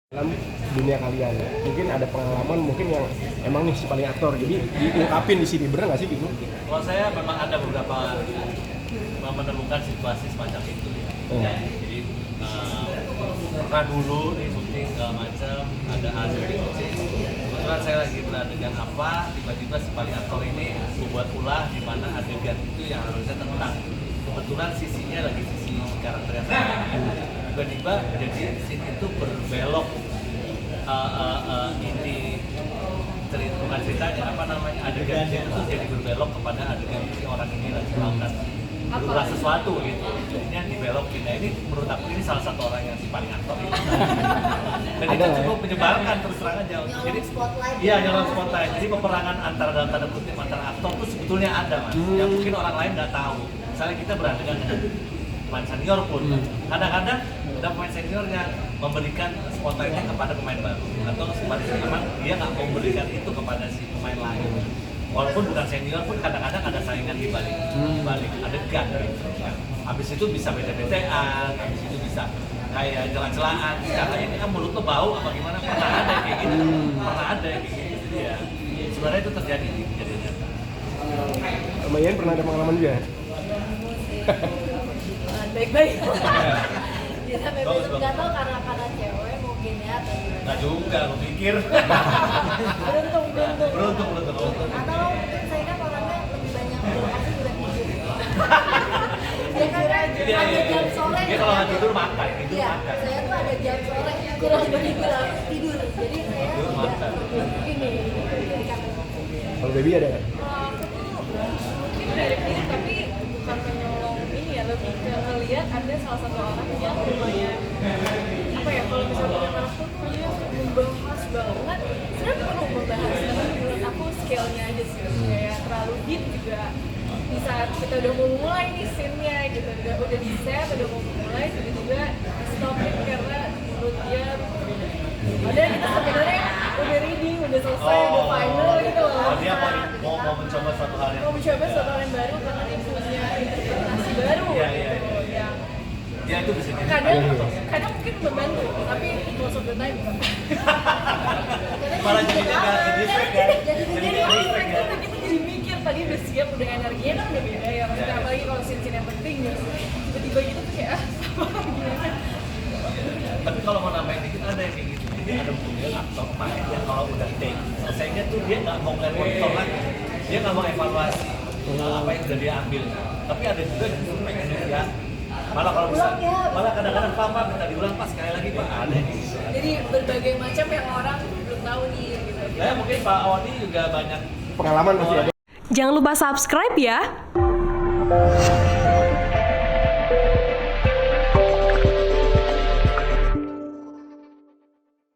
dalam dunia kalian. Mungkin ada pengalaman mungkin yang emang nih si paling aktor, jadi diungkapin di sini, bener nggak sih gitu? Kalau saya memang ada beberapa menemukan situasi semacam itu ya. Jadi pernah dulu di syuting segala macam ada hasil di syuting. Kebetulan saya lagi beradegan apa, tiba-tiba si paling aktor ini membuat ulah di mana adegan itu yang harusnya tentang kebetulan sisinya lagi sisi karakternya saya. Tiba-tiba jadi scene itu berbelok ini cerita, bukan ceritanya apa namanya, adegan itu jadi berbelok kepada adegan si orang ini lagi melakukan berubah sesuatu gitu, jadinya dibelokin. Nah ini menurut aku ini salah satu orang yang si paling aktor itu. Dan itu cukup menyebalkan terus terang aja. Jadi iya, nyolong spotlight. Jadi peperangan antara dalam tanda kutip antara aktor tuh sebetulnya ada mas, yang mungkin orang lain nggak tahu. Misalnya kita beradegan dengan pemain senior pun, kadang-kadang ada pemain senior yang memberikan spotlightnya kepada pemain baru, atau sebaliknya memang dia nggak mau memberikan itu kepada si pemain lain. Walaupun bukan senior pun kadang-kadang ada saingan di balik adegan gitu. Habis itu bisa bete-betean, habis itu bisa kayak celah-celahan. Sekarang ini kan mulut lo bau apa gimana, pernah ada kayak gitu. Pernah ada kayak gitu. Jadi ya sebenarnya itu terjadi di kejadian nyata. Mbak Ian pernah ada pengalaman juga? Baik-baik. Ya sampai besok nggak tahu karena cewek mungkin ya atau gimana. Nggak juga, lo pikir. Beruntung. Beruntung. Atau mungkin saya kan orangnya lebih banyak berhasil udah tidur. Dia kan ada jam sore. Dia kalau nggak tidur makan, tidur Iya, makan. saya tuh ada jam sore kurang lebih kurang tidur. Jadi saya makan. ini dari kantor. Kalau Baby ada nggak? Aku tuh mungkin mirip-mirip tapi bukan penyolong ini ya, lebih ke ngeliat ada salah satu orang yang lumayan apa ya, kalau misalnya punya karakter tuh dia membahas banget. Sebenarnya perlu membahas, tapi menurut aku scale-nya aja sih kayak terlalu deep juga. Di saat kita udah mau mulai nih scene-nya gitu, udah di set, udah mau mulai, tiba-tiba stopin karena menurut dia ada kita sebenarnya udah ready, udah selesai, udah final gitu loh. Oh, dia mau mencoba suatu hal yang Mau mencoba suatu hal yang baru karena dia punya interpretasi baru Iya. gitu. Yang dia itu bisa jadi kadang mungkin membantu, tapi most of the time bukan. malah jadi distract ya. Jadi distract gitu, kita jadi mikir tadi udah siap, udah energinya kan udah beda ya. Maksudnya apalagi kalau scene-scene yang penting gitu. Tiba-tiba gitu tuh kayak gimana? Tapi kalau mau nambahin dikit ada yang kayak gitu. Jadi ada mungkin aktor main yang kalau udah take selesainya tuh dia nggak mau ngeliat monitor lagi, dia nggak mau evaluasi apa yang udah dia ambil. Tapi ada juga yang justru pengen dia malah kalau bisa malah kadang-kadang papa minta diulang pas sekali lagi pak, ada yang gitu. Jadi berbagai macam yang orang belum tahu nih gitu. Nah, mungkin Pak Odi juga banyak Pengalaman masih ada? Jangan lupa subscribe ya.